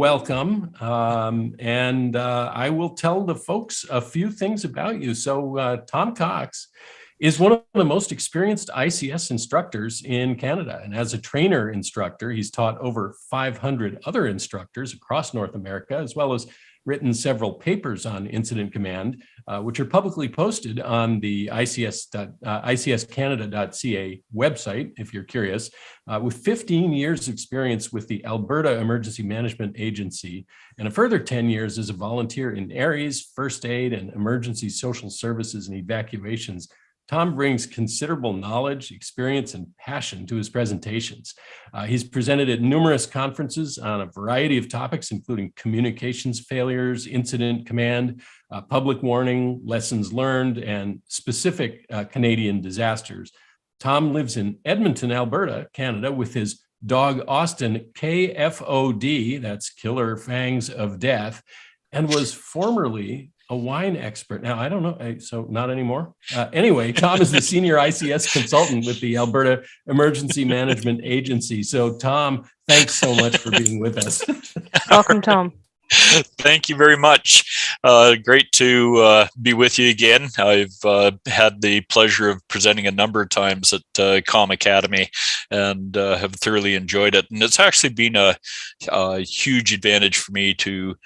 welcome. I will tell the folks a few things about you. So Tom Cox is one of the most experienced ICS instructors in Canada. And as a trainer instructor, he's taught over 500 other instructors across North America, as well as written several papers on incident command, which are publicly posted on the icscanada.ca website, if you're curious. With 15 years experience with the Alberta Emergency Management Agency and a further 10 years as a volunteer in ARES, first aid, and emergency social services and evacuations, Tom brings considerable knowledge, experience, and passion to his presentations. He's presented at numerous conferences on a variety of topics, including communications failures, incident command, public warning, lessons learned, and specific Canadian disasters. Tom lives in Edmonton, Alberta, Canada, with his dog Austin, KFOD, that's Killer Fangs of Death, and was formerly a wine expert. Now, I don't know, so not anymore. Anyway, Tom is the senior ICS consultant with the Alberta Emergency Management Agency. So Tom, thanks so much for being with us. Welcome, Tom. Thank you very much. Great to be with you again. I've had the pleasure of presenting a number of times at Comm Academy and have thoroughly enjoyed it. And it's actually been a huge advantage for me to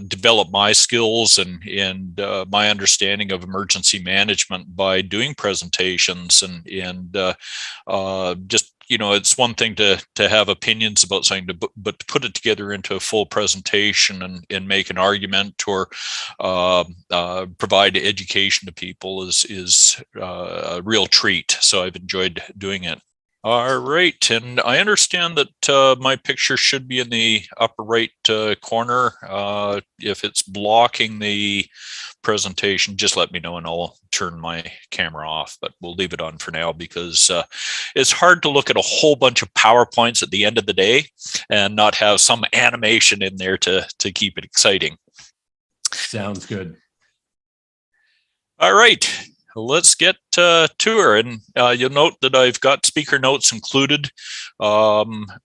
develop my skills and my understanding of emergency management by doing presentations and just, you know, it's one thing to have opinions about something, but to put it together into a full presentation and make an argument or provide education to people is a real treat. So I've enjoyed doing it. All right, and I understand that my picture should be in the upper right corner. If it's blocking the presentation, just let me know and I'll turn my camera off, but we'll leave it on for now because it's hard to look at a whole bunch of PowerPoints at the end of the day and not have some animation in there to keep it exciting. Sounds good. All right. Let's get to her, and you'll note that I've got speaker notes included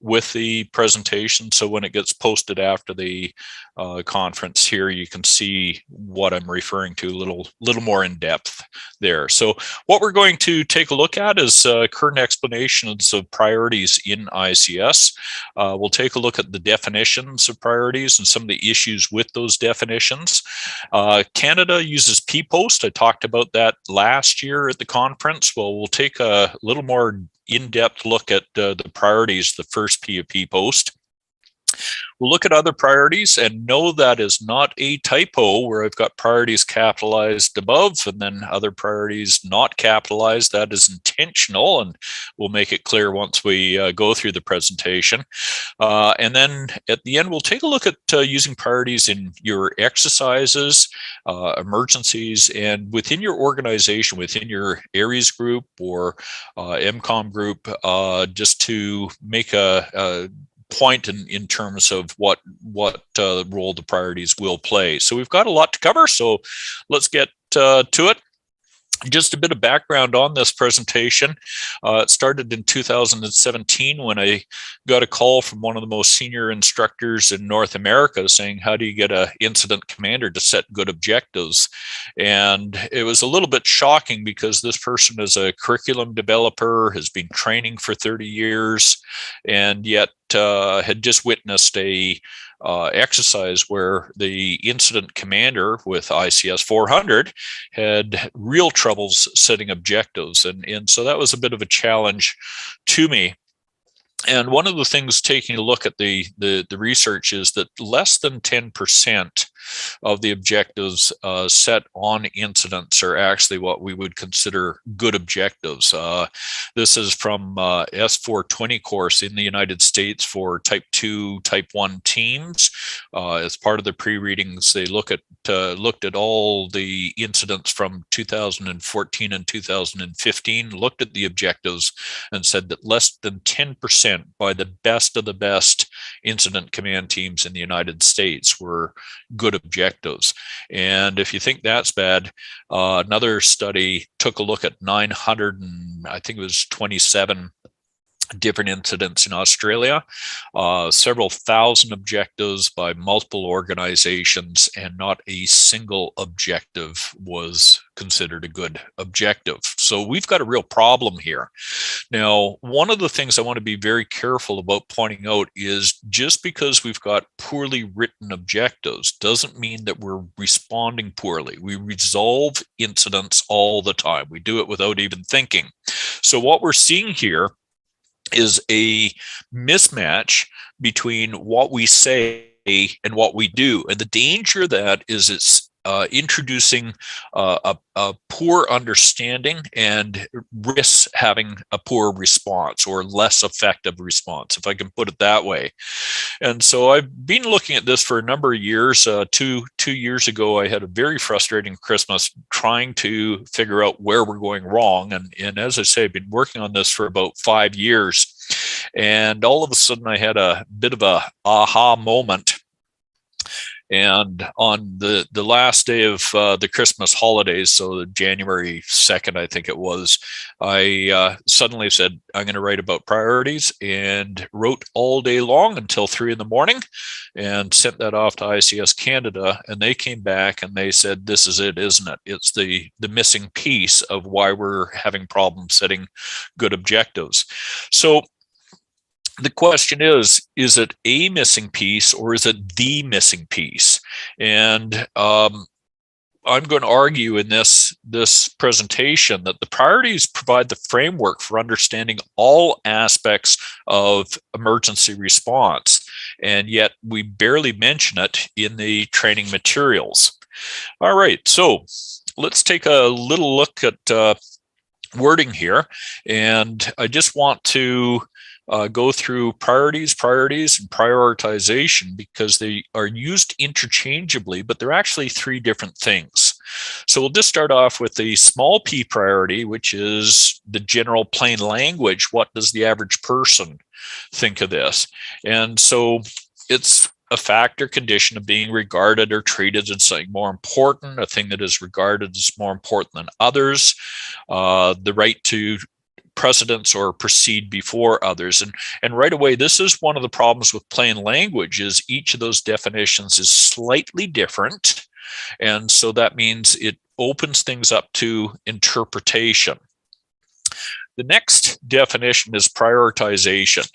with the presentation, so when it gets posted after the conference here, you can see what I'm referring to a little more in depth there. So what we're going to take a look at is current explanations of priorities in ICS. We'll take a look at the definitions of priorities and some of the issues with those definitions. Canada uses P-Post. I talked about that last year at the conference. Well, we'll take a little more in-depth look at the priorities, the first P of P-Post. We'll look at other priorities and know that is not a typo where I've got priorities capitalized above and then other priorities not capitalized. That is intentional, and we'll make it clear once we go through the presentation. And then at the end, we'll take a look at using priorities in your exercises, emergencies, and within your organization, within your ARES group or MCOM group, just to make a point in terms of what role the priorities will play. So we've got a lot to cover, so let's get to it. Just a bit of background on this presentation. It started in 2017 when I got a call from one of the most senior instructors in North America saying, how do you get an incident commander to set good objectives? And it was a little bit shocking because this person is a curriculum developer, has been training for 30 years, and yet had just witnessed a exercise where the incident commander with ICS 400 had real troubles setting objectives. And so that was a bit of a challenge to me. And one of the things taking a look at the research is that less than 10% of the objectives set on incidents are actually what we would consider good objectives. This is from S420 course in the United States for Type 2, Type 1 teams. As part of the pre-readings, they looked at all the incidents from 2014 and 2015, looked at the objectives, and said that less than 10% by the best of the best incident command teams in the United States were good objectives. And if you think that's bad, another study took a look at 900 and I think it was 27 different incidents in Australia, several thousand objectives by multiple organizations, and not a single objective was considered a good objective. So we've got a real problem here. Now, one of the things I want to be very careful about pointing out is just because we've got poorly written objectives doesn't mean that we're responding poorly. We resolve incidents all the time. We do it without even thinking. So what we're seeing here is a mismatch between what we say and what we do. And the danger of that is it's introducing a poor understanding and risks having a poor response or less effective response, if I can put it that way. And so I've been looking at this for a number of years. Two years ago, I had a very frustrating Christmas trying to figure out where we're going wrong. And as I say, I've been working on this for about 5 years. And all of a sudden, I had a bit of a aha moment. And on the last day of the Christmas holidays, so January 2nd, I think it was, I suddenly said, I'm going to write about priorities, and wrote all day long until 3 a.m. and sent that off to ICS Canada. And they came back and they said, this is it, isn't it? It's the missing piece of why we're having problems setting good objectives. So the question is it a missing piece or is it the missing piece? And I'm going to argue in this presentation that the priorities provide the framework for understanding all aspects of emergency response, and yet we barely mention it in the training materials. All right, so let's take a little look at wording here, and I just want to go through priorities, and prioritization, because they are used interchangeably, but they're actually 3 different things. So we'll just start off with the small p priority, which is the general plain language. What does the average person think of this? And so it's a fact or condition of being regarded or treated as something more important, a thing that is regarded as more important than others, the right to precedence or proceed before others. And right away, this is one of the problems with plain language, is each of those definitions is slightly different. And so that means it opens things up to interpretation. The next definition is prioritization.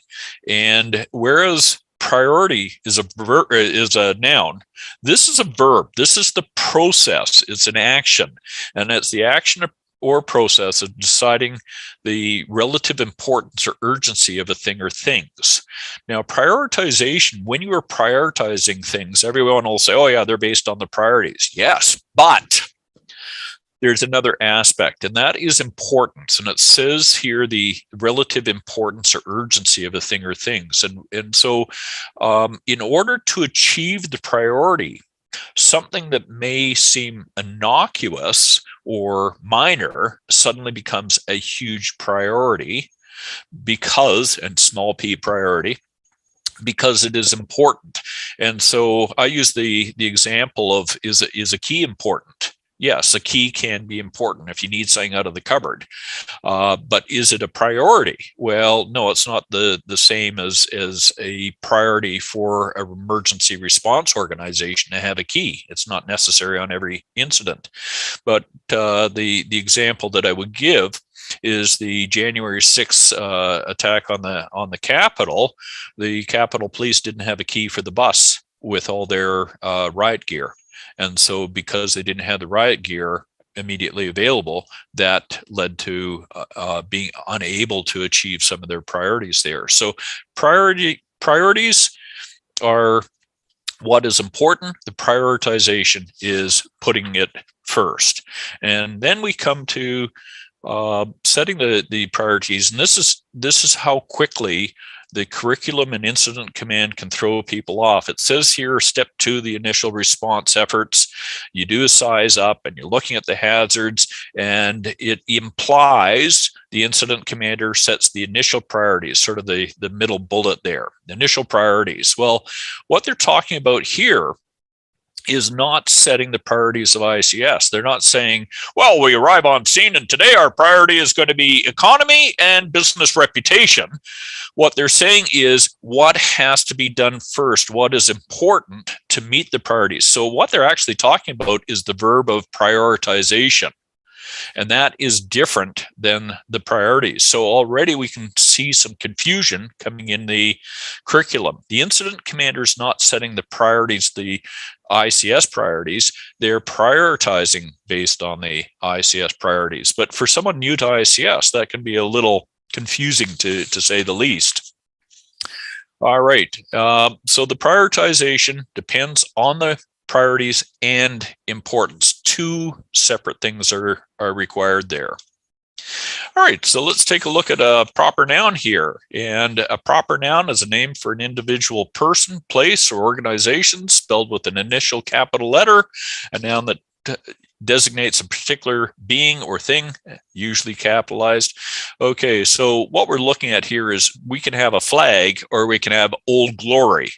And whereas priority is a noun, this is a verb. This is the process. It's an action. And it's the action or process of deciding the relative importance or urgency of a thing or things. Now, prioritization, when you are prioritizing things, everyone will say, oh yeah, they're based on the priorities. Yes, but there's another aspect, and that is importance. And it says here the relative importance or urgency of a thing or things. And so in order to achieve the priority, something that may seem innocuous or minor suddenly becomes a huge priority because, and small p priority, because it is important. And so I use the example of, is a key important? Yes, a key can be important if you need something out of the cupboard. But is it a priority? Well, no, it's not the same as a priority for an emergency response organization to have a key. It's not necessary on every incident. But the example that I would give is the January 6th attack on the Capitol. The Capitol Police didn't have a key for the bus with all their riot gear. And so because they didn't have the riot gear immediately available, that led to being unable to achieve some of their priorities there. So priorities are what is important. The prioritization is putting it first. And then we come to setting the priorities. And this is how quickly the curriculum and incident command can throw people off. It says here, step 2, the initial response efforts. You do a size up and you're looking at the hazards, and it implies the incident commander sets the initial priorities, sort of the middle bullet there, the initial priorities. Well, what they're talking about here is not setting the priorities of ICS. They're not saying, well, we arrive on scene and today our priority is going to be economy and business reputation. What they're saying is what has to be done first, what is important to meet the priorities. So what they're actually talking about is the verb of prioritization. And that is different than the priorities. So already we can see some confusion coming in the curriculum. The incident commander is not setting the priorities, the ICS priorities. They're prioritizing based on the ICS priorities. But for someone new to ICS, that can be a little confusing to say the least. All right. So the prioritization depends on the priorities and importance. Two separate things are required there. All right, so let's take a look at a proper noun here. And a proper noun is a name for an individual person, place, or organization spelled with an initial capital letter, a noun that designates a particular being or thing, usually capitalized. Okay, so what we're looking at here is we can have a flag or we can have Old Glory.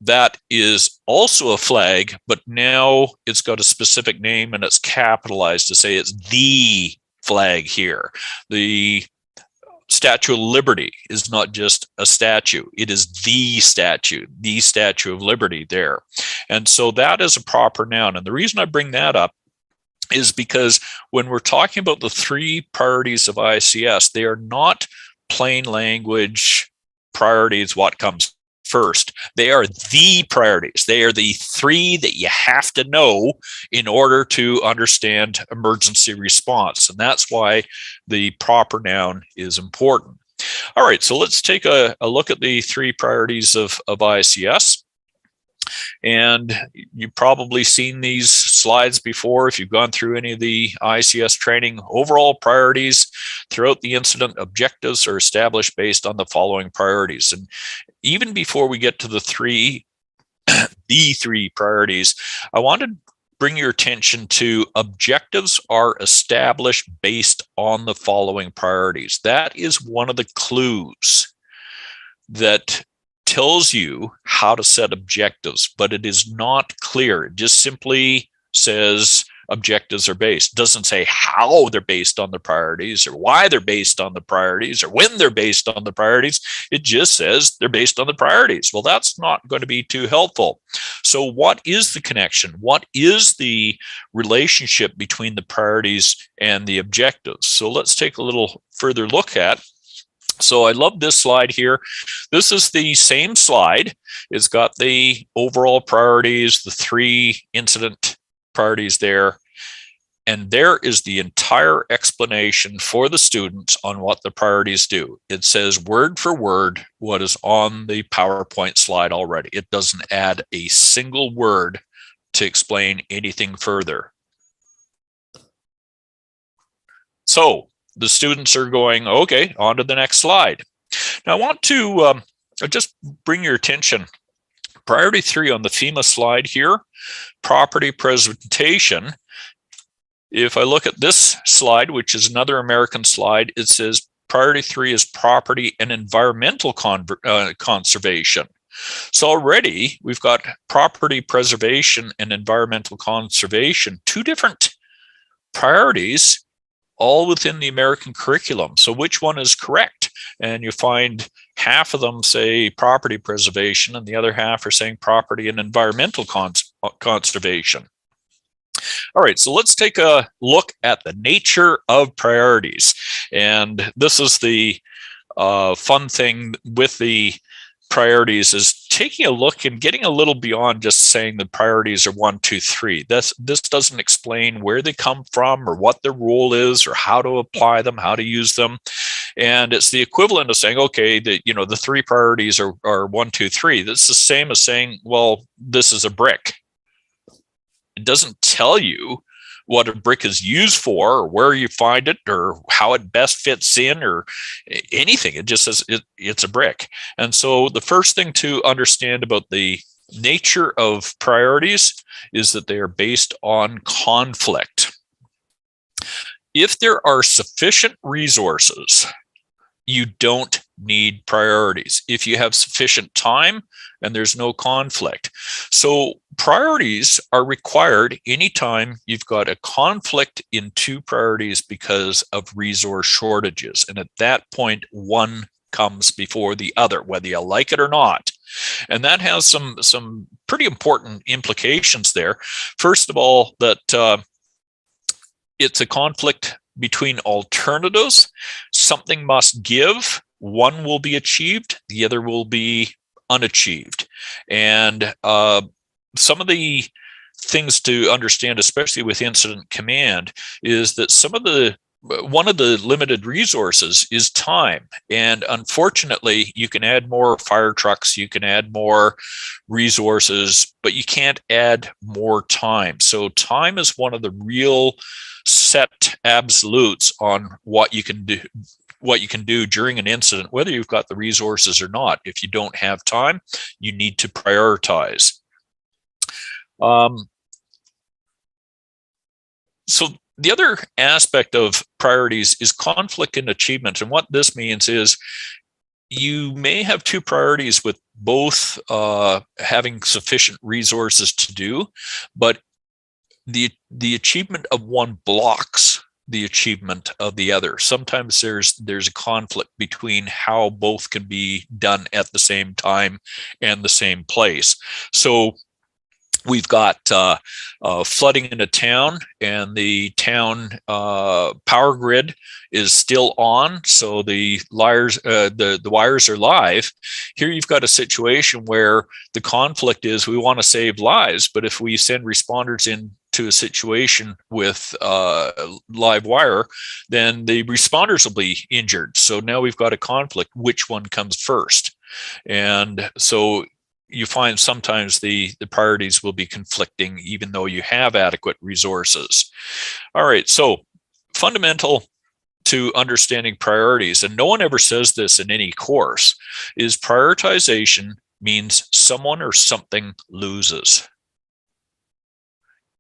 That is also a flag, but now it's got a specific name and it's capitalized to say it's the flag here. The Statue of Liberty is not just a statue, it is the Statue of Liberty there. And so that is a proper noun. And the reason I bring that up is because when we're talking about the three priorities of ICS, they are not plain language priorities, what comes first. They are the priorities. They are the three that you have to know in order to understand emergency response. And that's why the proper noun is important. All right, so let's take a look at the three priorities of ICS. And you've probably seen these slides before if you've gone through any of the ICS training. Overall priorities throughout the incident, objectives are established based on the following priorities. And even before we get to the three priorities, I want to bring your attention to objectives are established based on the following priorities. That is one of the clues that tells you how to set objectives, but it is not clear. It just simply says objectives are based. It doesn't say how they're based on the priorities or why they're based on the priorities or when they're based on the priorities. It just says they're based on the priorities. Well, that's not going to be too helpful. So what is the connection? What is the relationship between the priorities and the objectives? So let's take a little further look at. So I love this slide here. This is the same slide. It's got the overall priorities, the three incident priorities there. And there is the entire explanation for the students on what the priorities do. It says word for word what is on the PowerPoint slide already. It doesn't add a single word to explain anything further. So the students are going, okay, on to the next slide. Now I want to just bring your attention. Priority 3 on the FEMA slide here, property presentation. If I look at this slide, which is another American slide, it says priority 3 is property and environmental conservation. So already we've got property preservation and environmental conservation, two different priorities, all within the American curriculum. So which one is correct? And you find half of them say property preservation and the other half are saying property and environmental conservation. All right, so let's take a look at the nature of priorities. And this is the fun thing with the priorities is taking a look and getting a little beyond just saying the priorities are 1, 2, 3. This doesn't explain where they come from or what their role is or how to apply them, how to use them. And it's the equivalent of saying, okay, the three priorities are 1, 2, 3. That's the same as saying, well, this is a brick. It doesn't tell you what a brick is used for or where you find it or how it best fits in or anything. It just says it's a brick. And so the first thing to understand about the nature of priorities is that they are based on conflict. If there are sufficient resources, you don't need priorities. If you have sufficient time and there's no conflict. So priorities are required anytime you've got a conflict in two priorities because of resource shortages. And at that point, one comes before the other, whether you like it or not. And that has some pretty important implications there. First of all, that it's a conflict between alternatives. Something must give. One will be achieved, the other will be unachieved. And some of the things to understand, especially with incident command, is that one of the limited resources is time. And unfortunately, you can add more fire trucks, you can add more resources, but you can't add more time. So time is one of the real set absolutes on what you can do during an incident, whether you've got the resources or not. If you don't have time, you need to prioritize. So the other aspect of priorities is conflict and achievement. And what this means is you may have two priorities with both having sufficient resources to do, but the achievement of one blocks the achievement of the other. Sometimes there's a conflict between how both can be done at the same time and the same place. So we've got flooding in a town, and the town power grid is still on, so the wires are live. Here you've got a situation where the conflict is we want to save lives, but if we send responders in to a situation with live wire, then the responders will be injured. So now we've got a conflict. Which one comes first? And so you find sometimes the priorities will be conflicting, even though you have adequate resources. All right, so fundamental to understanding priorities, and no one ever says this in any course, is prioritization means someone or something loses.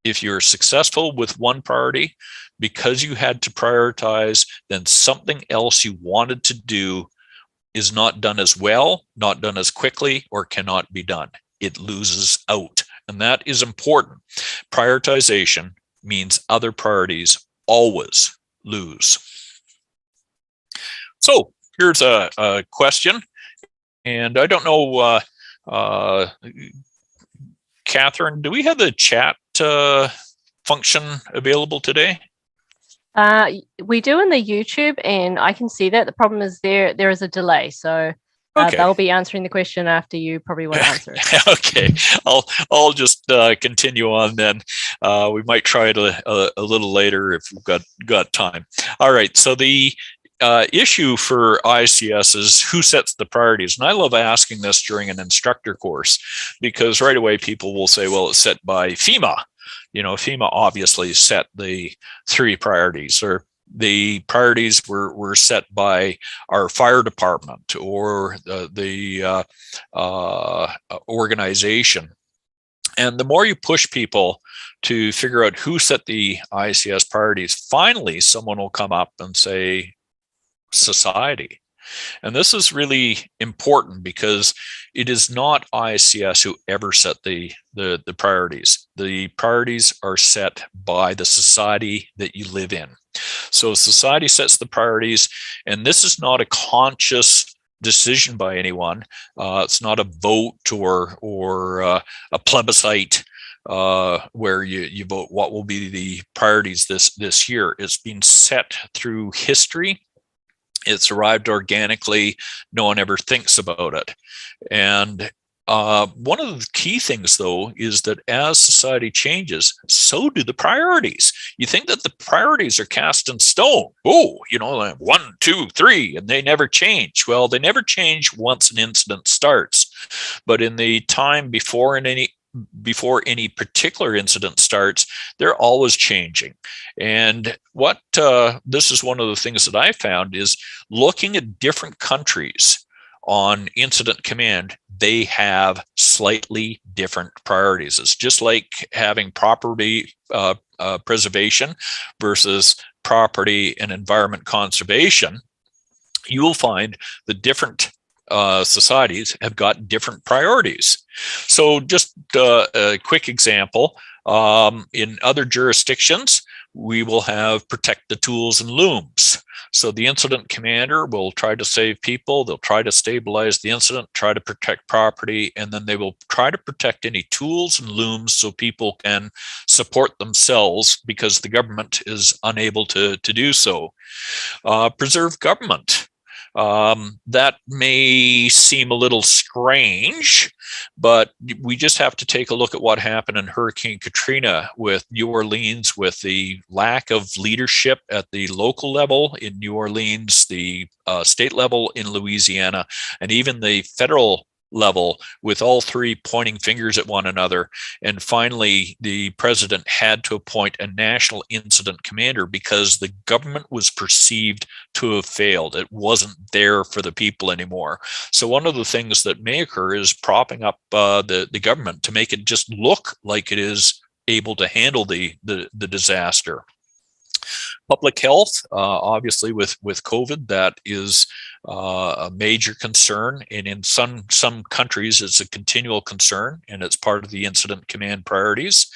If you're successful with one priority because you had to prioritize, then something else you wanted to do is not done as well, not done as quickly, or cannot be done. It loses out. And that is important. Prioritization means other priorities always lose. So here's a question. And I don't know, Catherine, do we have the chat function available today? We do in the YouTube, and I can see that. The problem is there is a delay, so okay. They'll be answering the question after you probably want to answer it. Okay, I'll just continue on then. We might try it a little later if we've got time. All right, so the issue for ICS is who sets the priorities. And I love asking this during an instructor course, because right away people will say, well, it's set by FEMA. You know, FEMA obviously set the three priorities, or the priorities were set by our fire department or the organization. And the more you push people to figure out who set the ICS priorities, finally someone will come up and say, society. And this is really important because it is not ICS who ever set the priorities. The priorities are set by the society that you live in. So society sets the priorities, and this is not a conscious decision by anyone. It's not a vote or a plebiscite where you vote what will be the priorities this year. It's been set through history. It's arrived organically. No one ever thinks about it. And one of the key things, though, is that as society changes, so do the priorities. You think that the priorities are cast in stone. Oh, you know, 1, 2, 3, and they never change. Well, they never change once an incident starts. But in the time before any particular incident starts, they're always changing. And what this is one of the things that I found is looking at different countries on incident command, they have slightly different priorities. It's just like having property preservation versus property and environment conservation. you will find the different societies have got different priorities. So just a quick example, in other jurisdictions, we will have protect the tools and looms. So the incident commander will try to save people, they'll try to stabilize the incident, try to protect property, and then they will try to protect any tools and looms so people can support themselves because the government is unable to do so. Preserve government. That may seem a little strange, but we just have to take a look at what happened in Hurricane Katrina with New Orleans, with the lack of leadership at the local level in New Orleans, the state level in Louisiana, and even the federal level, with all three pointing fingers at one another. And finally, the president had to appoint a national incident commander because the government was perceived to have failed. It wasn't there for the people anymore. So one of the things that may occur is propping up the government to make it just look like it is able to handle the disaster. Public health, obviously with COVID, that is a major concern, and in some countries it's a continual concern, and it's part of the incident command priorities.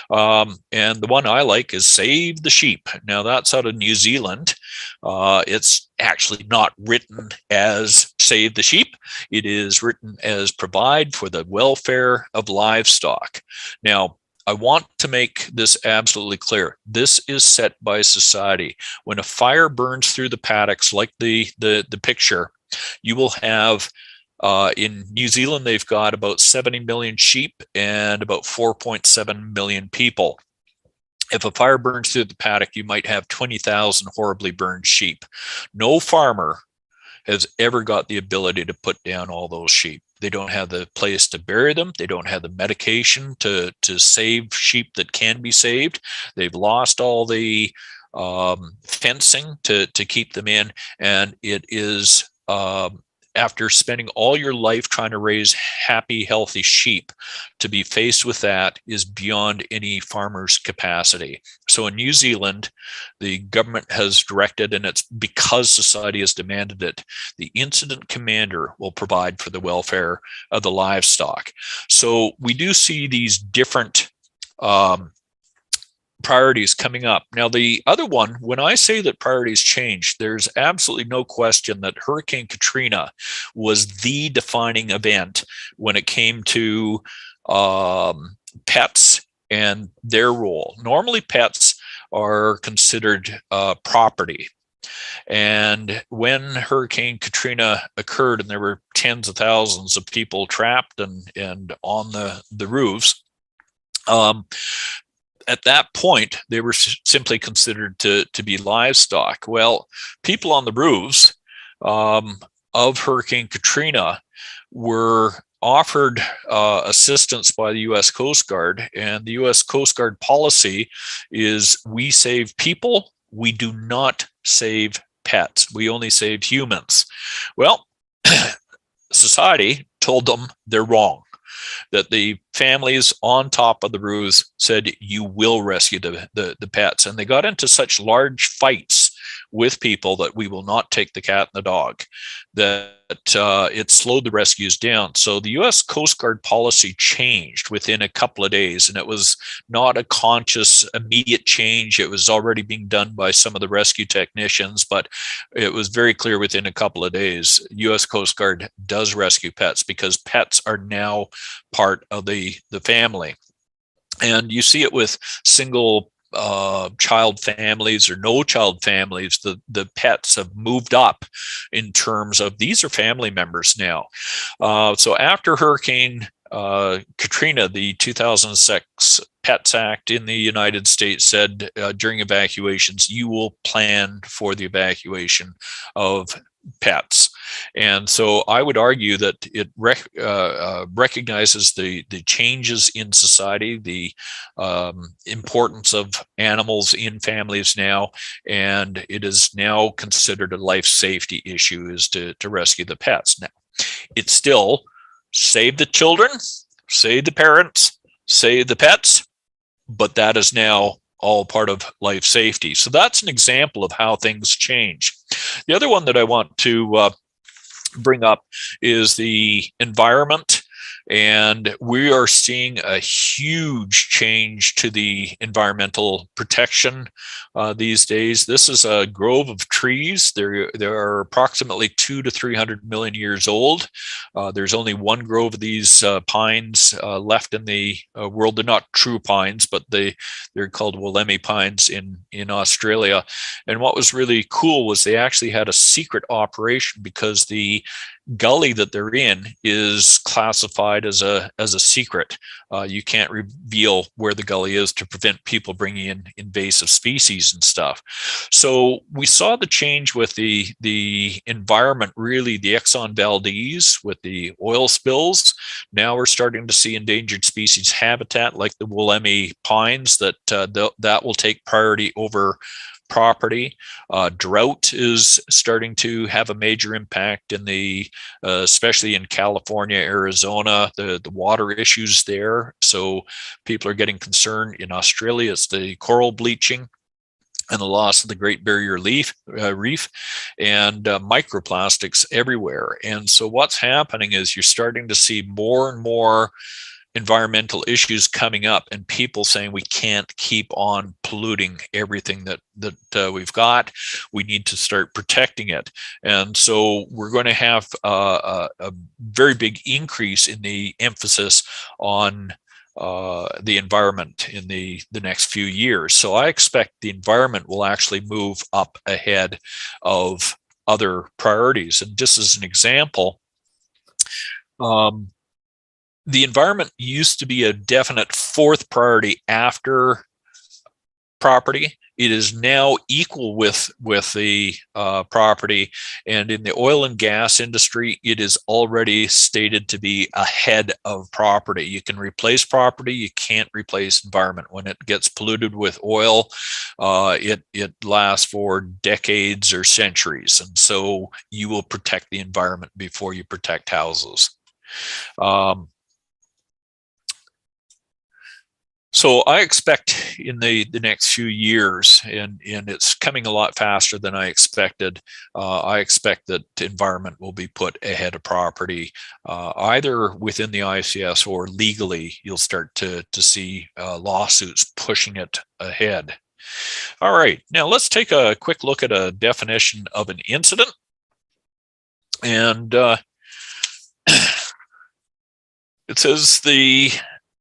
And the one I like is save the sheep. Now that's out of New Zealand. It's actually not written as save the sheep. It is written as provide for the welfare of livestock. Now, I want to make this absolutely clear. This is set by society. When a fire burns through the paddocks, like the picture, you will have, in New Zealand, they've got about 70 million sheep and about 4.7 million people. If a fire burns through the paddock, you might have 20,000 horribly burned sheep. No farmer has ever got the ability to put down all those sheep. They don't have the place to bury them. They don't have the medication to save sheep that can be saved. They've lost all the fencing to keep them in. And it is, after spending all your life trying to raise happy, healthy sheep, to be faced with that is beyond any farmer's capacity. So in New Zealand, the government has directed, and it's because society has demanded it, the incident commander will provide for the welfare of the livestock. So we do see these different priorities coming up. Now, the other one, when I say that priorities change, there's absolutely no question that Hurricane Katrina was the defining event when it came to pets and their role. Normally, pets are considered property. And when Hurricane Katrina occurred and there were tens of thousands of people trapped and on the roofs, at that point, they were simply considered to be livestock. Well, people on the roofs of Hurricane Katrina were offered assistance by the U.S. Coast Guard, and the U.S. Coast Guard policy is we save people, we do not save pets. We only save humans. Well, society told them they're wrong, that the families on top of the roofs said, you will rescue the pets. And they got into such large fights with people that we will not take the cat and the dog, that it slowed the rescues down. So the U.S. Coast Guard policy changed within a couple of days, and it was not a conscious, immediate change. It was already being done by some of the rescue technicians, but it was very clear within a couple of days, U.S. Coast Guard does rescue pets because pets are now part of the family. And you see it with single child families or no child families. The pets have moved up in terms of these are family members now. So after Hurricane Katrina, the 2006 Pets Act in the United States said during evacuations, you will plan for the evacuation of pets. And so I would argue that it recognizes the changes in society, the importance of animals in families now, and it is now considered a life safety issue is to rescue the pets. Now, it's still save the children, save the parents, save the pets, but that is now all part of life safety. So that's an example of how things change. The other one that I want to bring up is the environment. And we are seeing a huge change to the environmental protection these days. This is a grove of trees. There are approximately 200 to 300 million years old. There's only one grove of these pines left in the world. They're not true pines, but they're called Wollemi pines in Australia. And what was really cool was they actually had a secret operation because the gully that they're in is classified as a secret. You can't reveal where the gully is to prevent people bringing in invasive species and stuff. So we saw the change with the environment, really the Exxon Valdez with the oil spills. Now we're starting to see endangered species habitat like the Wollemi pines that will take priority over property. Drought is starting to have a major impact in especially in California, Arizona, the water issues there. So people are getting concerned. In Australia, it's the coral bleaching and the loss of the Great Barrier Reef and microplastics everywhere. And so what's happening is you're starting to see more and more environmental issues coming up and people saying we can't keep on polluting everything that we've got. We need to start protecting it. And so we're going to have a very big increase in the emphasis on the environment in the next few years. So I expect the environment will actually move up ahead of other priorities. And just as an example, the environment used to be a definite fourth priority after property. It is now equal with the property. And in the oil and gas industry, it is already stated to be ahead of property. You can replace property, you can't replace environment. When it gets polluted with oil, it lasts for decades or centuries. And so you will protect the environment before you protect houses. So I expect in the next few years, and it's coming a lot faster than I expected, I expect that environment will be put ahead of property, either within the ICS or legally. You'll start to see lawsuits pushing it ahead. All right, now let's take a quick look at a definition of an incident. And it says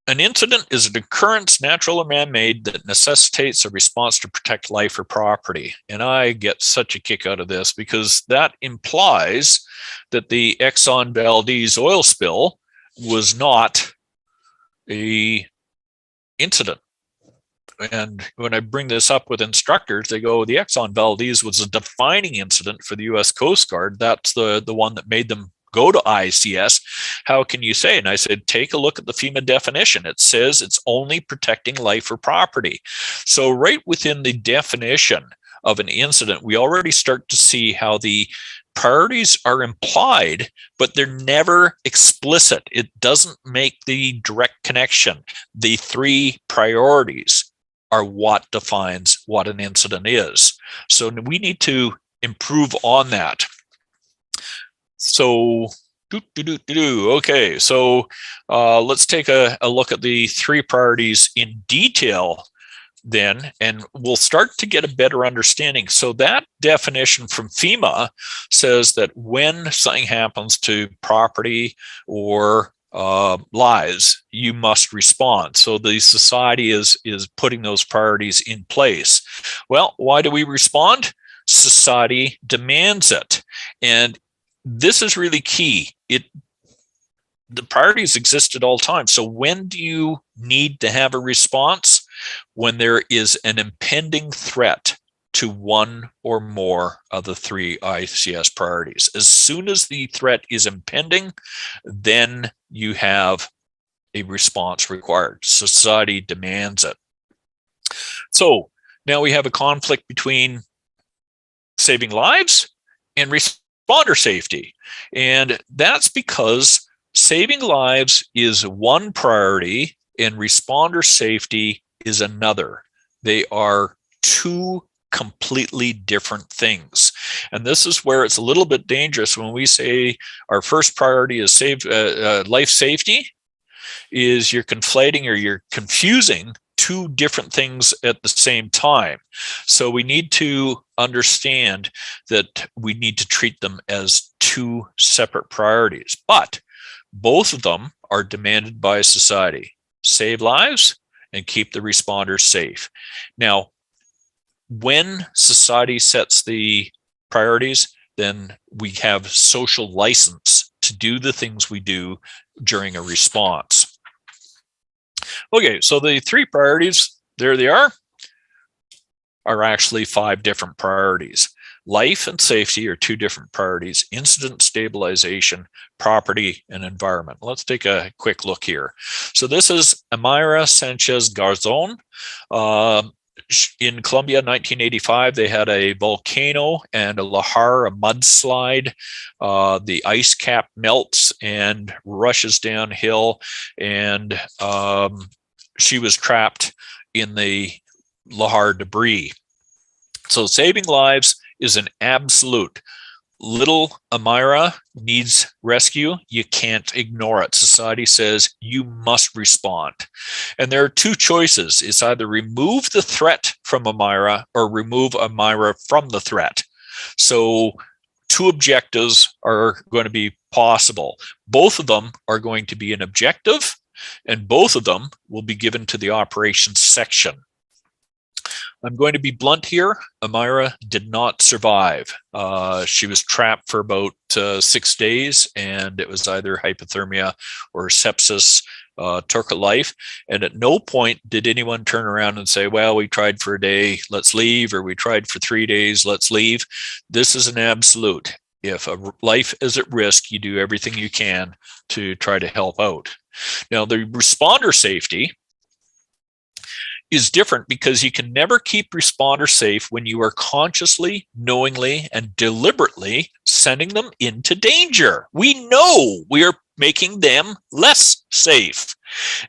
an incident is an occurrence, natural or man-made, that necessitates a response to protect life or property. And I get such a kick out of this because that implies that the Exxon Valdez oil spill was not an incident. And when I bring this up with instructors, they go, the Exxon Valdez was a defining incident for the U.S. Coast Guard. That's the one that made them go to ICS. How can you say? And I said, take a look at the FEMA definition. It says it's only protecting life or property. So right within the definition of an incident, we already start to see how the priorities are implied, but they're never explicit. It doesn't make the direct connection. The three priorities are what defines what an incident is. So we need to improve on that. So, okay, so let's take a look at the three priorities in detail then, and we'll start to get a better understanding. So that definition from FEMA says that when something happens to property or lives, you must respond. So the society is putting those priorities in place. Well, why do we respond? Society demands it. And this is really key. The priorities exist at all times. So when do you need to have a response? When there is an impending threat to one or more of the three ICS priorities. As soon as the threat is impending, then you have a response required. Society demands it. So now we have a conflict between saving lives and responder safety. And that's because saving lives is one priority and responder safety is another. They are two completely different things. And this is where it's a little bit dangerous when we say our first priority is life safety, is you're conflating or you're confusing two different things at the same time. So we need to understand that we need to treat them as two separate priorities, but both of them are demanded by society. Save lives and keep the responders safe. Now, when society sets the priorities, then we have social license to do the things we do during a response. Okay, so the three priorities, there they are actually 5 different priorities. Life and safety are 2 different priorities: incident stabilization, property, and environment. Let's take a quick look here. So this is Amira Sanchez Garzon. In Colombia, 1985, they had a volcano and a lahar, a mudslide. The ice cap melts and rushes downhill, and she was trapped in the lahar debris. So saving lives is an absolute. Little Amira needs rescue. You can't ignore it. Society says you must respond. And there are 2 choices. It's either remove the threat from Amira or remove Amira from the threat. So 2 objectives are going to be possible. Both of them are going to be an objective, and both of them will be given to the operations section. I'm going to be blunt here. Amira did not survive. She was trapped for about 6 days, and it was either hypothermia or sepsis took her life. And at no point did anyone turn around and say, well, we tried for a day, let's leave, or we tried for 3 days, let's leave. This is an absolute. If a life is at risk, you do everything you can to try to help out. Now, the responder safety is different because you can never keep responders safe when you are consciously, knowingly, and deliberately sending them into danger. We know we are making them less safe.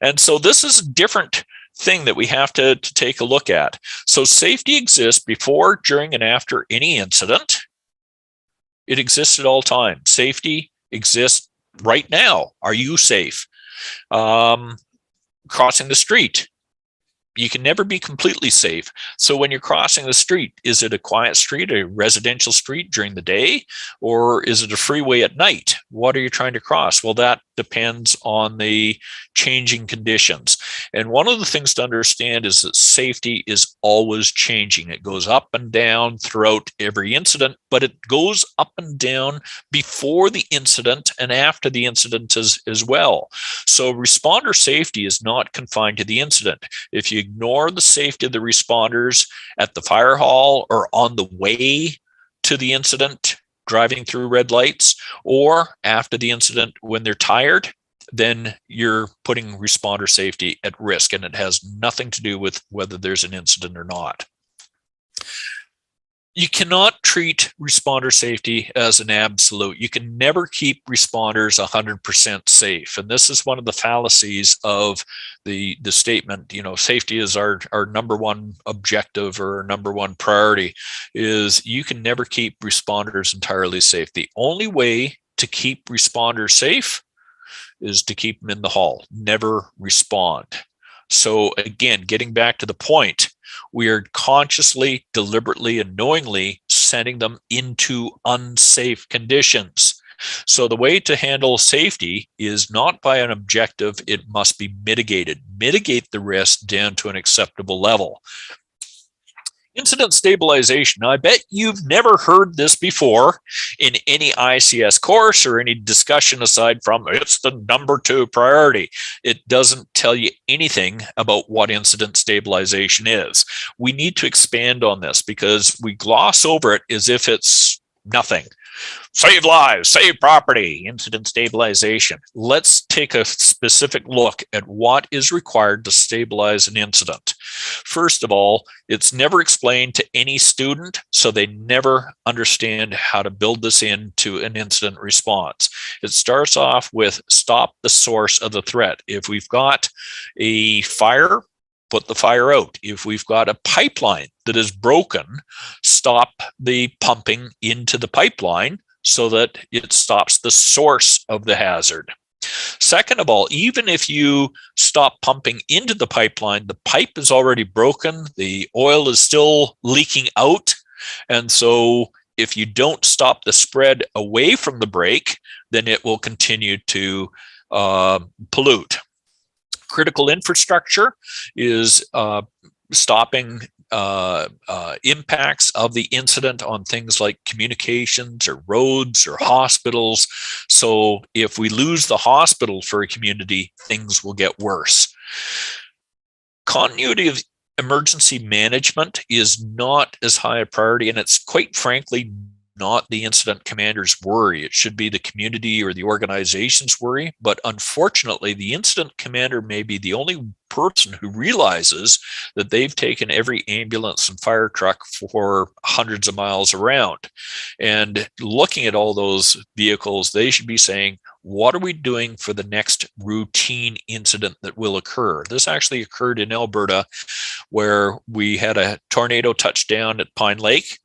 And so this is a different thing that we have to take a look at. So safety exists before, during, and after any incident. It exists at all times. Safety exists right now. Are you safe? Crossing the street. You can never be completely safe. So when you're crossing the street, is it a quiet street, a residential street during the day, or is it a freeway at night? What are you trying to cross? Well, that depends on the changing conditions. And one of the things to understand is that safety is always changing. It goes up and down throughout every incident, but it goes up and down before the incident and after the incident as well. So responder safety is not confined to the incident. If you ignore the safety of the responders at the fire hall or on the way to the incident, driving through red lights, or after the incident when they're tired, then you're putting responder safety at risk, and it has nothing to do with whether there's an incident or not. You cannot treat responder safety as an absolute. You can never keep responders 100% safe. And this is one of the fallacies of the statement, you know, safety is our number one objective or number one priority, is you can never keep responders entirely safe. The only way to keep responders safe is to keep them in the hall, never respond. So again, getting back to the point, we are consciously, deliberately, and knowingly sending them into unsafe conditions. So the way to handle safety is not by an objective, it must be mitigated. Mitigate the risk down to an acceptable level. Incident stabilization. Now, I bet you've never heard this before in any ICS course or any discussion aside from it's the number 2 priority. It doesn't tell you anything about what incident stabilization is. We need to expand on this because we gloss over it as if it's nothing. Save lives, save property, incident stabilization. Let's take a specific look at what is required to stabilize an incident. First of all, it's never explained to any student, so they never understand how to build this into an incident response. It starts off with stop the source of the threat. If we've got a fire, put the fire out. If we've got a pipeline that is broken, stop the pumping into the pipeline so that it stops the source of the hazard. Second of all, even if you stop pumping into the pipeline, the pipe is already broken, the oil is still leaking out. And so if you don't stop the spread away from the break, then it will continue to pollute. Critical infrastructure is stopping impacts of the incident on things like communications or roads or hospitals. So if we lose the hospital for a community, things will get worse. Continuity of emergency management is not as high a priority, and it's quite frankly not the incident commander's worry. It should be the community or the organization's worry. But unfortunately, the incident commander may be the only person who realizes that they've taken every ambulance and fire truck for hundreds of miles around. And looking at all those vehicles, they should be saying, what are we doing for the next routine incident that will occur? This actually occurred in Alberta, where we had a tornado touchdown at Pine Lake.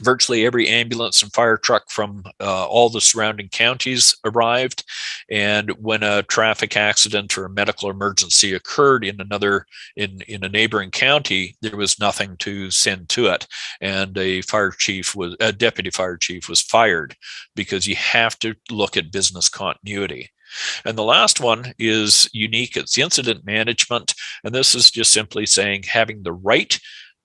Virtually every ambulance and fire truck from all the surrounding counties arrived. And when a traffic accident or a medical emergency occurred in a neighboring county, there was nothing to send to it. And a deputy fire chief was fired, because you have to look at business continuity. And the last one is unique. It's incident management. And this is just simply saying having the right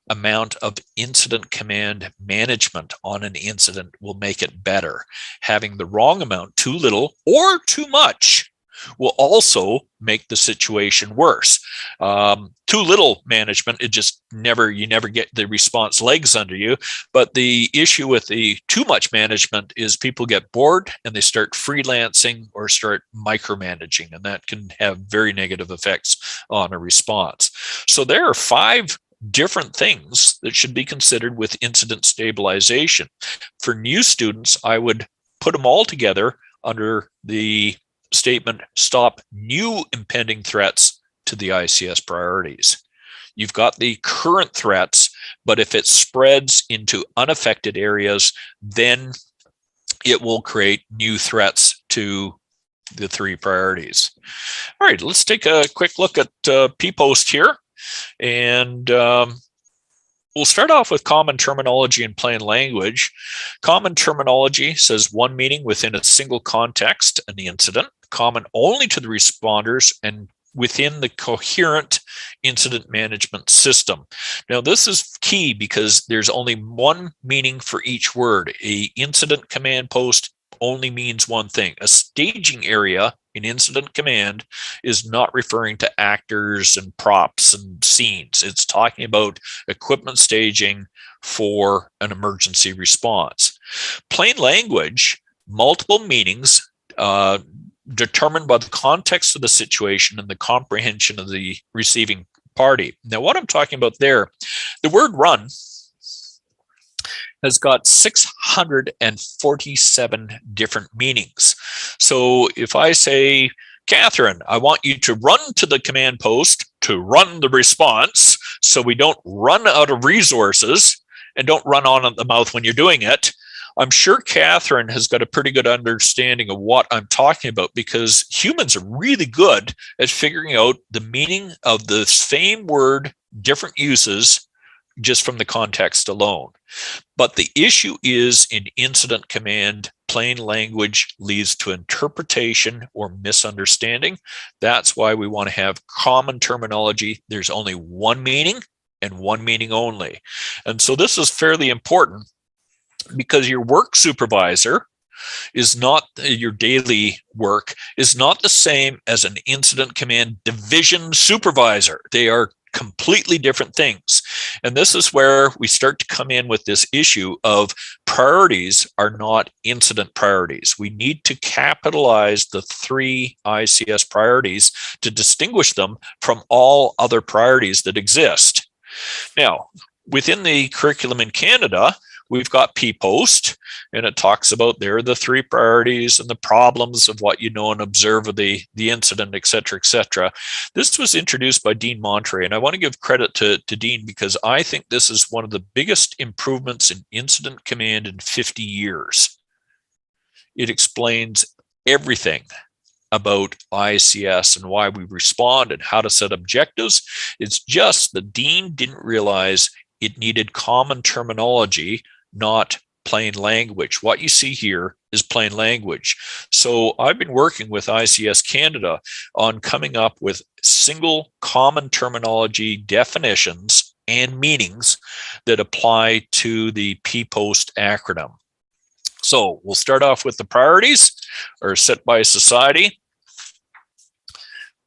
amount of incident command management on an incident will make it better. Having the wrong amount, too little or too much, will also make the situation worse. Too little management, you never get the response legs under you. But the issue with the too much management is people get bored and they start freelancing or start micromanaging, and that can have very negative effects on a response. So there are 5 different things that should be considered with incident stabilization. For new students, I would put them all together under the statement, stop new impending threats to the ICS priorities. You've got the current threats, but if it spreads into unaffected areas, then it will create new threats to the 3 priorities. All right, let's take a quick look at P-Post here. And we'll start off with common terminology in plain language. Common terminology says one meaning within a single context, an incident, common only to the responders and within the coherent incident management system. Now, this is key because there's only one meaning for each word. An incident command post only means one thing. A staging area in incident command is not referring to actors and props and scenes. It's talking about equipment staging for an emergency response. Plain language, multiple meanings determined by the context of the situation and the comprehension of the receiving party. Now, what I'm talking about there, the word run has got 647 different meanings. So if I say, Catherine, I want you to run to the command post to run the response so we don't run out of resources and don't run on at the mouth when you're doing it, I'm sure Catherine has got a pretty good understanding of what I'm talking about, because humans are really good at figuring out the meaning of the same word, different uses, just from the context alone. But the issue is in incident command, plain language leads to interpretation or misunderstanding. That's why we want to have common terminology. There's only one meaning and one meaning only. And so this is fairly important, because your work supervisor is not, your daily work is not the same as an incident command division supervisor. They are completely different things. And this is where we start to come in with this issue of priorities are not incident priorities. We need to capitalize the 3 ICS priorities to distinguish them from all other priorities that exist. Now, within the curriculum in Canada, we've got P-Post, and it talks about there the 3 priorities and the problems of what you know and observe of the incident, et cetera, et cetera. This was introduced by Dean Montre, and I want to give credit to Dean because I think this is one of the biggest improvements in incident command in 50 years. It explains everything about ICS and why we respond and how to set objectives. It's just that Dean didn't realize it needed common terminology, not plain language. What you see here is plain language. So I've been working with ICS Canada on coming up with single common terminology definitions and meanings that apply to the P-Post acronym. So we'll start off with the priorities are set by society.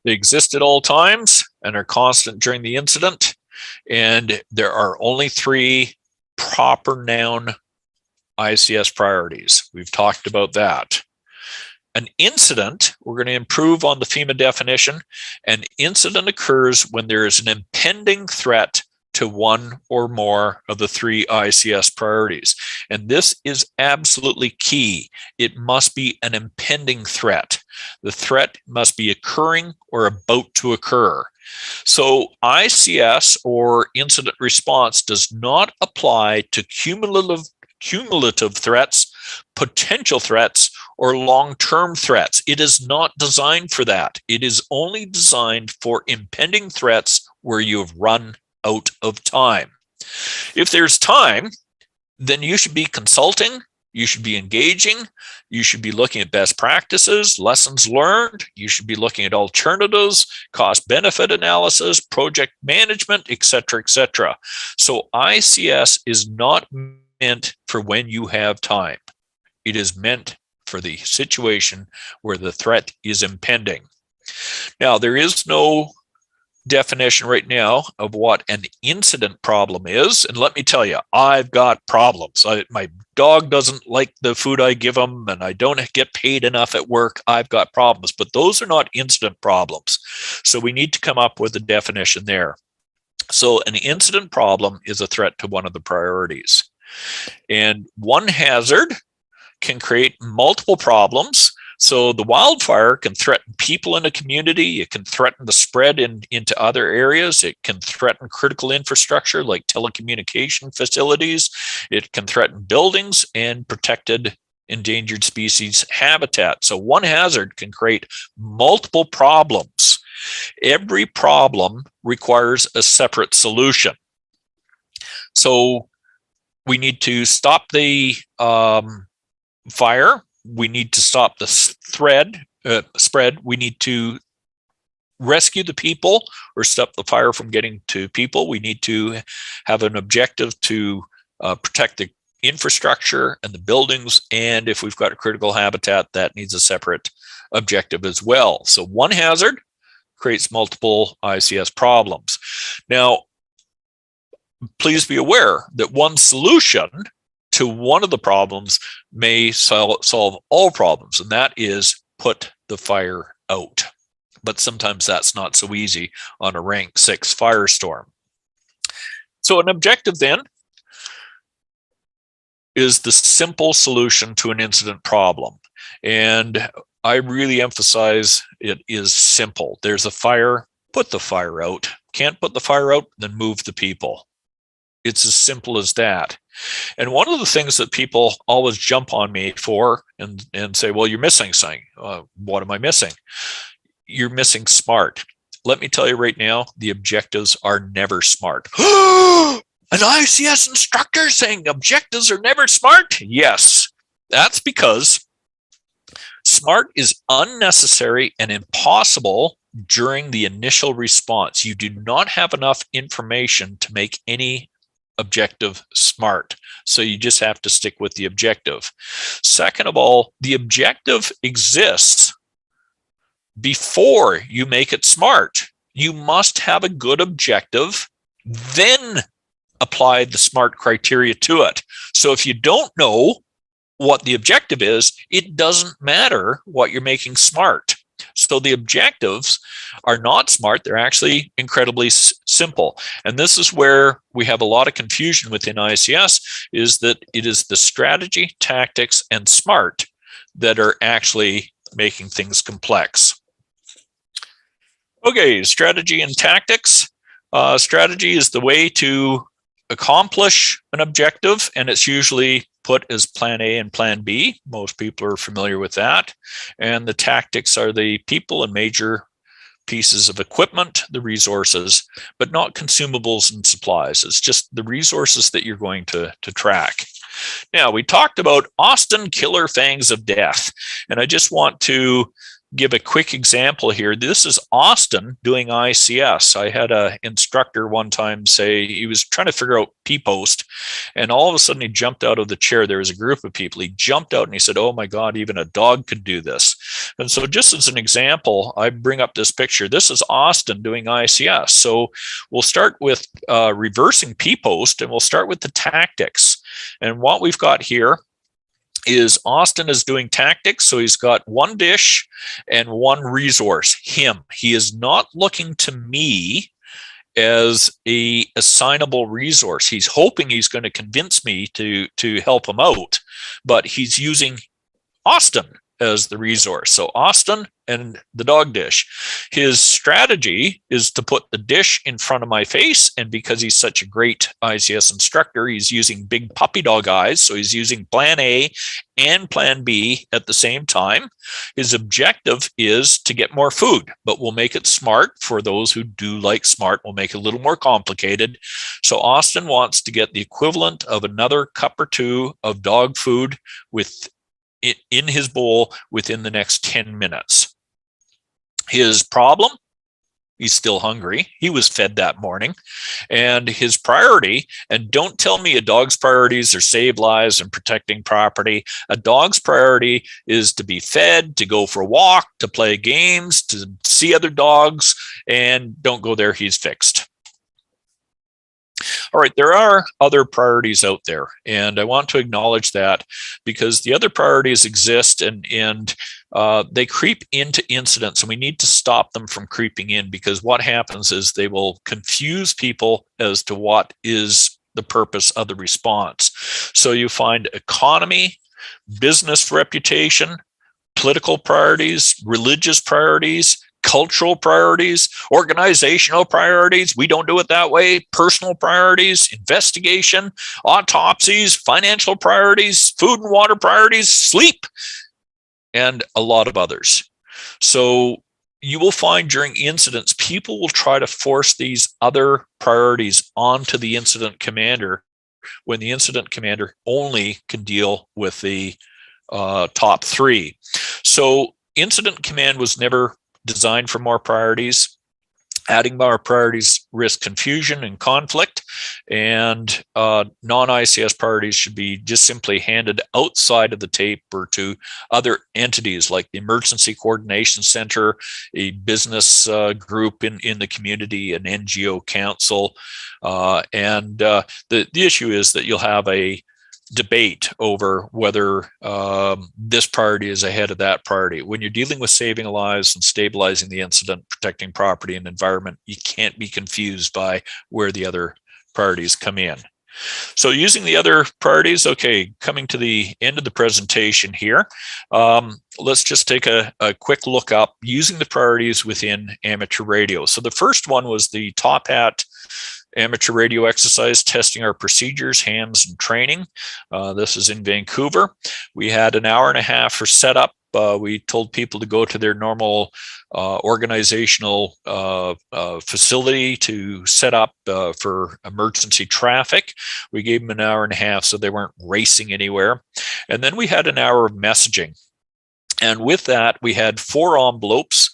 They exist at all times and are constant during the incident. And there are only 3 proper noun ICS priorities. We've talked about that. An incident, we're going to improve on the FEMA definition. An incident occurs when there is an impending threat to one or more of the 3 ICS priorities. And this is absolutely key. It must be an impending threat. The threat must be occurring or about to occur. So ICS, or incident response, does not apply to cumulative threats, potential threats, or long-term threats. It is not designed for that. It is only designed for impending threats where you have run out of time. If there's time, then you should be consulting, you should be engaging, you should be looking at best practices, lessons learned, you should be looking at alternatives, cost-benefit analysis, project management, et cetera, et cetera. So ICS is not meant for when you have time. It is meant for the situation where the threat is impending. Now, there is no definition right now of what an incident problem is. And let me tell you, I've got problems. My dog doesn't like the food I give him, and I don't get paid enough at work. I've got problems, but those are not incident problems. So we need to come up with a definition there. So an incident problem is a threat to one of the priorities. And one hazard can create multiple problems. So the wildfire can threaten people in a community. It can threaten the spread into other areas. It can threaten critical infrastructure like telecommunication facilities. It can threaten buildings and protected endangered species habitat. So one hazard can create multiple problems. Every problem requires a separate solution. So we need to stop the fire. We need to stop the spread. We need to rescue the people or stop the fire from getting to people. We need to have an objective to protect the infrastructure and the buildings. And if we've got a critical habitat, that needs a separate objective as well. So one hazard creates multiple ICS problems. Now, please be aware that one solution to one of the problems may solve all problems, and that is put the fire out. But sometimes that's not so easy on a rank 6 firestorm. So an objective then is the simple solution to an incident problem. And I really emphasize it is simple. There's a fire, put the fire out. Can't put the fire out, then move the people. It's as simple as that. And one of the things that people always jump on me for and say, well, you're missing something. What am I missing? You're missing SMART. Let me tell you right now, the objectives are never SMART. An ICS instructor saying objectives are never SMART? Yes, that's because SMART is unnecessary and impossible during the initial response. You do not have enough information to make any objective SMART. So you just have to stick with the objective. Second of all, the objective exists before you make it SMART. You must have a good objective, then apply the SMART criteria to it. So if you don't know what the objective is, it doesn't matter what you're making SMART. So the objectives are not smart. They're actually incredibly simple. And this is where we have a lot of confusion within ICS, is that it is the strategy, tactics, and smart that are actually making things complex. Okay, strategy and tactics. Strategy is the way to accomplish an objective, and it's usually put as plan A and plan B. Most people are familiar with that. And the tactics are the people and major pieces of equipment, the resources, but not consumables and supplies. It's just the resources that you're going to track. Now, we talked about Austin Killer Fangs of Death, and I just want to give a quick example here. This is Austin doing ICS. I had an instructor one time say he was trying to figure out P-post, and all of a sudden he jumped out of the chair. There was a group of people. He jumped out and he said, "Oh my God, even a dog could do this." And so just as an example, I bring up this picture. This is Austin doing ICS. So we'll start with reversing P-post, and we'll start with the tactics. And what we've got here is Austin is doing tactics. So he's got one dish and one resource, him. He is not looking to me as a assignable resource. He's hoping he's going to convince me to help him out, but he's using Austin as the resource. So Austin and the dog dish. His strategy is to put the dish in front of my face, and because he's such a great ICS instructor, he's using big puppy dog eyes. So he's using plan A and plan B at the same time. His objective is to get more food, but we'll make it smart. For those who do like smart, we'll make it a little more complicated. So Austin wants to get the equivalent of another cup or two of dog food in his bowl within the next 10 minutes. His problem, he's still hungry. He was fed that morning. And his priority, and don't tell me a dog's priorities are save lives and protecting property. A dog's priority is to be fed, to go for a walk, to play games, to see other dogs, and don't go there, he's fixed. All right, there are other priorities out there, and I want to acknowledge that because the other priorities exist and they creep into incidents, and we need to stop them from creeping in, because what happens is they will confuse people as to what is the purpose of the response. So you find economy, business reputation, political priorities, religious priorities, cultural priorities, organizational priorities, we don't do it that way, personal priorities, investigation, autopsies, financial priorities, food and water priorities, sleep, and a lot of others. So you will find during incidents, people will try to force these other priorities onto the incident commander when the incident commander only can deal with the top three. So incident command was never designed for more priorities. Adding more priorities risk confusion and conflict, and non-ICS priorities should be just simply handed outside of the tape or to other entities like the Emergency Coordination Center, a business group in the community, an NGO council. The issue is that you'll have a debate over whether this priority is ahead of that priority. When you're dealing with saving lives and stabilizing the incident, protecting property and environment, you can't be confused by where the other priorities come in. So using the other priorities, okay, coming to the end of the presentation here, let's just take a quick look up using the priorities within amateur radio. So the first one was the TOPHAT amateur radio exercise, testing our procedures, hams, and training. This is in Vancouver. We had an hour and a half for setup. We told people to go to their normal organizational facility to set up for emergency traffic. We gave them an hour and a half so they weren't racing anywhere. And then we had an hour of messaging. And with that, we had 4 envelopes.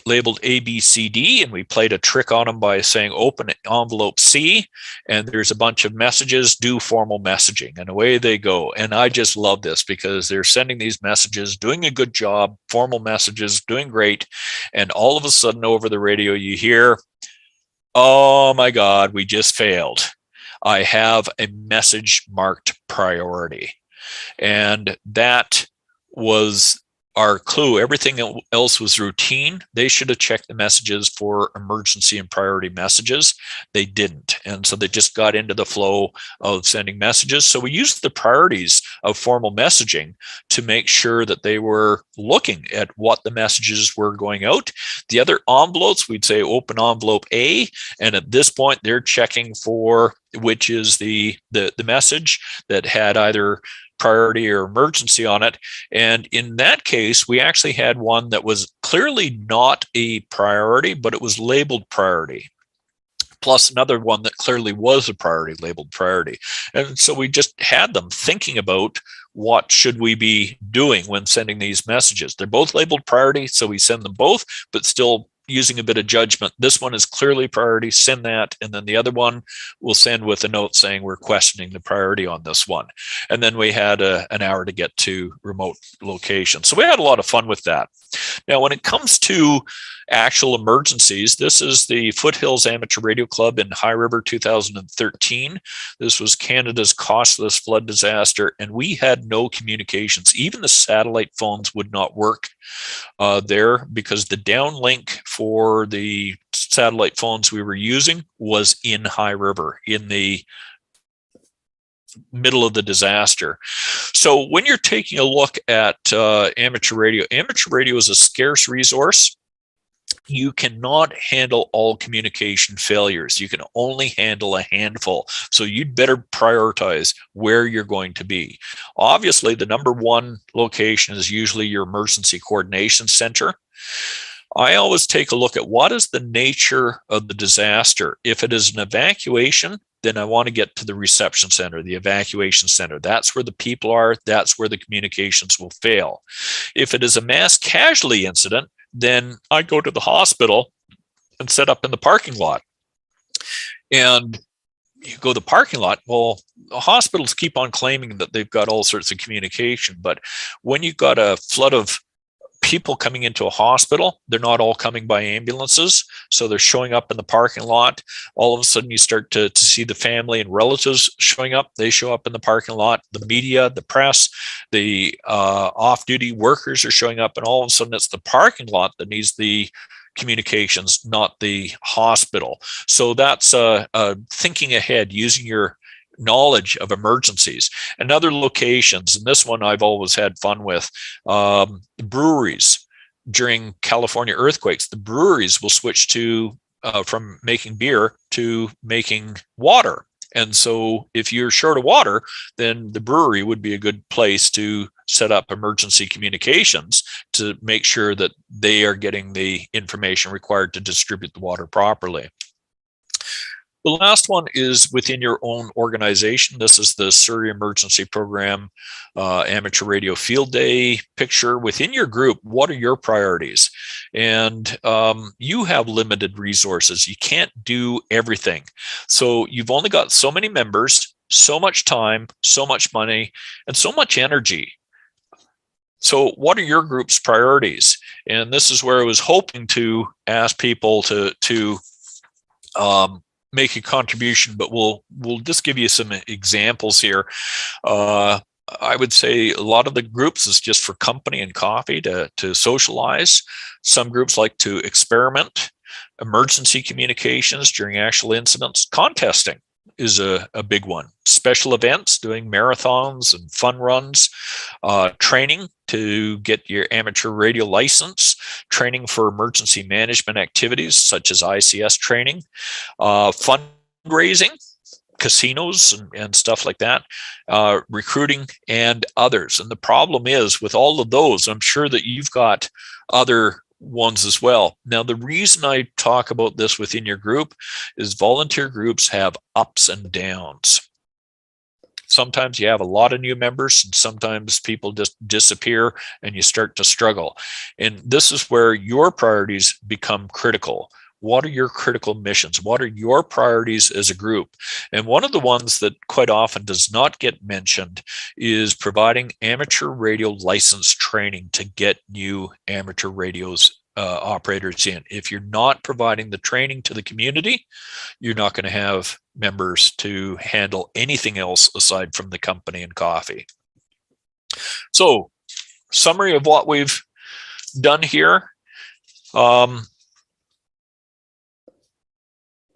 Labeled A, B, C, D, and we played a trick on them by saying open envelope C, and there's a bunch of messages, do formal messaging, and away they go. And I just love this because they're sending these messages, doing a good job, formal messages, doing great, and all of a sudden over the radio you hear, "Oh my God, we just failed. I have a message marked priority." And that was our clue. Everything else was routine. They should have checked the messages for emergency and priority messages. They didn't. And so they just got into the flow of sending messages. So we used the priorities of formal messaging to make sure that they were looking at what the messages were going out. The other envelopes, we'd say open envelope A. And at this point, they're checking for which is the message that had either priority or emergency on it. And in that case, we actually had one that was clearly not a priority, but it was labeled priority, plus another one that clearly was a priority, labeled priority. And so we just had them thinking about what should we be doing when sending these messages. They're both labeled priority, so we send them both, but still using a bit of judgment. This one is clearly priority, send that. And then the other one we'll send with a note saying we're questioning the priority on this one. And then we had an hour to get to remote location. So we had a lot of fun with that. Now, when it comes to actual emergencies, this is the Foothills Amateur Radio Club in High River 2013. This was Canada's costless flood disaster, and we had no communications. Even the satellite phones would not work there because the downlink for the satellite phones we were using was in High River, in the middle of the disaster. So when you're taking a look at amateur radio is a scarce resource. You cannot handle all communication failures. You can only handle a handful. So you'd better prioritize where you're going to be. Obviously, the number one location is usually your emergency coordination center. I always take a look at what is the nature of the disaster. If it is an evacuation, then I want to get to the reception center, the evacuation center. That's where the people are. That's where the communications will fail. If it is a mass casualty incident, then I go to the hospital and set up in the parking lot. And you go to the parking lot, well, the hospitals keep on claiming that they've got all sorts of communication. But when you've got a flood of people coming into a hospital, they're not all coming by ambulances. So they're showing up in the parking lot. All of a sudden you start to see the family and relatives showing up. They show up in the parking lot. The media, the press, the off-duty workers are showing up. And all of a sudden it's the parking lot that needs the communications, not the hospital. So that's thinking ahead, using your knowledge of emergencies and other locations. And this one I've always had fun with. Breweries. During California earthquakes, the breweries will switch to from making beer to making water. And so if you're short of water, then the brewery would be a good place to set up emergency communications to make sure that they are getting the information required to distribute the water properly. The last one is within your own organization. This is the Surrey Emergency Program Amateur Radio Field Day picture. Within your group, what are your priorities? And you have limited resources. You can't do everything. So you've only got so many members, so much time, so much money, and so much energy. So what are your group's priorities? And this is where I was hoping to ask people to make a contribution, but we'll just give you some examples here. I would say a lot of the groups is just for company and coffee to socialize. Some groups like to experiment, emergency communications during actual incidents. Contesting is a big one. Special events, doing marathons and fun runs, training to get your amateur radio license, training for emergency management activities such as ICS training, fundraising, casinos and stuff like that, recruiting and others. And the problem is with all of those, I'm sure that you've got other ones as well. Now, the reason I talk about this within your group is volunteer groups have ups and downs. Sometimes you have a lot of new members and sometimes people just disappear and you start to struggle. And this is where your priorities become critical. What are your critical missions? What are your priorities as a group? And one of the ones that quite often does not get mentioned is providing amateur radio license training to get new amateur radios operators in. If you're not providing the training to the community, you're not going to have members to handle anything else aside from the company and coffee. So summary of what we've done here. An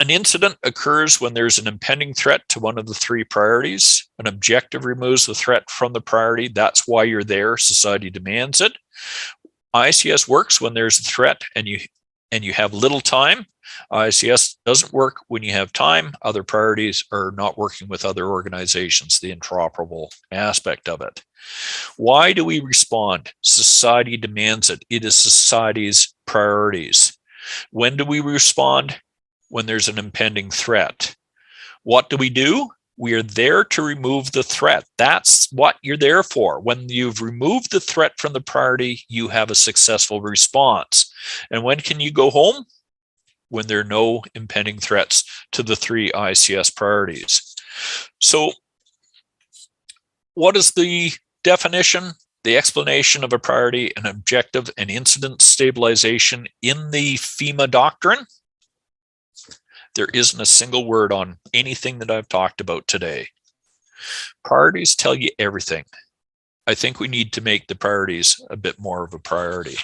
incident occurs when there's an impending threat to one of the three priorities. An objective removes the threat from the priority. That's why you're there. Society demands it. ICS works when there's a threat and you have little time. ICS doesn't work when you have time. Other priorities are not working with other organizations, the interoperable aspect of it. Why do we respond? Society demands it. It is society's priorities. When do we respond? When there's an impending threat. What do? We are there to remove the threat. That's what you're there for. When you've removed the threat from the priority, you have a successful response. And when can you go home? When there are no impending threats to the three ICS priorities. So what is the definition? The explanation of a priority, an objective, and incident stabilization in the FEMA doctrine. There isn't a single word on anything that I've talked about today. Priorities tell you everything. I think we need to make the priorities a bit more of a priority.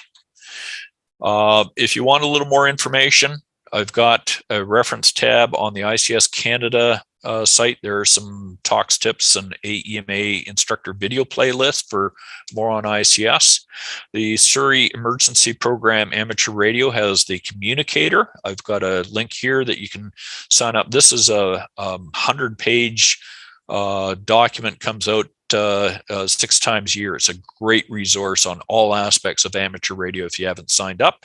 If you want a little more information, I've got a reference tab on the ICS Canada site. There are some talks, tips, and AEMA instructor video playlist for more on ICS. The Surrey Emergency Program Amateur Radio has the Communicator. I've got a link here that you can sign up. This is a 100-page document, comes out 6 times a year. It's a great resource on all aspects of amateur radio if you haven't signed up.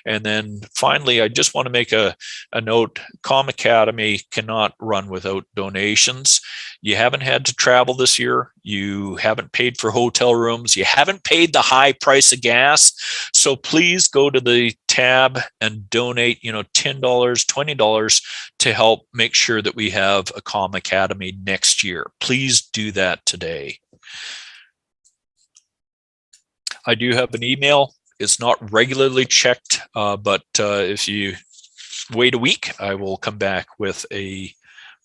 And then finally, I just want to make a note. Comm Academy cannot run without donations. You haven't had to travel this year. You haven't paid for hotel rooms. You haven't paid the high price of gas. So please go to the tab and donate, $10, $20 to help make sure that we have a Comm Academy next year. Please do that today. I do have an email. It's not regularly checked, but if you wait a week, I will come back with a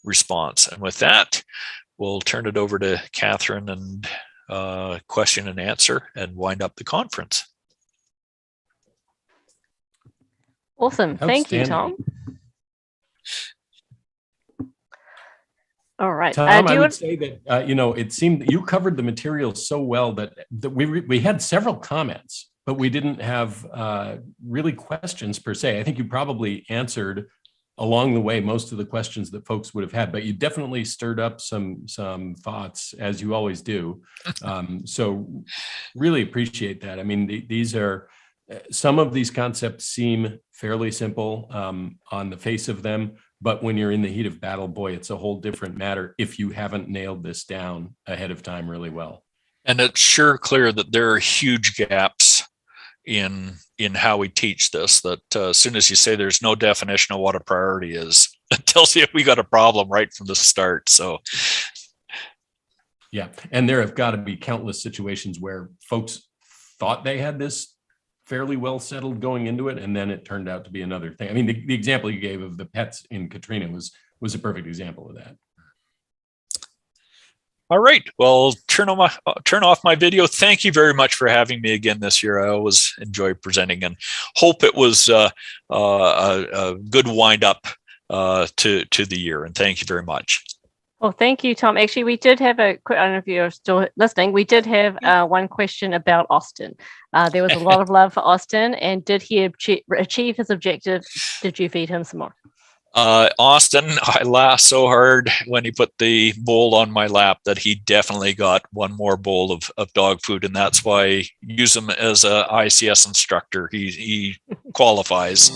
response. And with that, we'll turn it over to Catherine and question and answer and wind up the conference. Awesome. Thank you, Tom. All right. Tom, I would say that, it seemed that you covered the material so well that we had several comments, but we didn't have really questions per se. I think you probably answered along the way most of the questions that folks would have had, but you definitely stirred up some thoughts, as you always do. So really appreciate that. I mean, these are, some of these concepts seem fairly simple on the face of them, but when you're in the heat of battle, boy, it's a whole different matter if you haven't nailed this down ahead of time really well. And it's sure clear that there are huge gaps in how we teach this, that as soon as you say there's no definition of what a priority is, it tells you we got a problem right from the start. So yeah, and there have got to be countless situations where folks thought they had this fairly well settled going into it, and then it turned out to be another thing. I mean, the example you gave of the pets in Katrina was a perfect example of that. All right, well, turn off my video. Thank you very much for having me again this year. I always enjoy presenting, and hope it was a good wind up to the year. And thank you very much. Well, thank you, Tom. Actually, we did have I don't know if you're still listening. We did have one question about Austin. There was a lot of love for Austin, and did he achieve his objective? Did you feed him some more? Austin, I laughed so hard when he put the bowl on my lap that he definitely got one more bowl of dog food, and that's why I use him as a ICS instructor. He qualifies.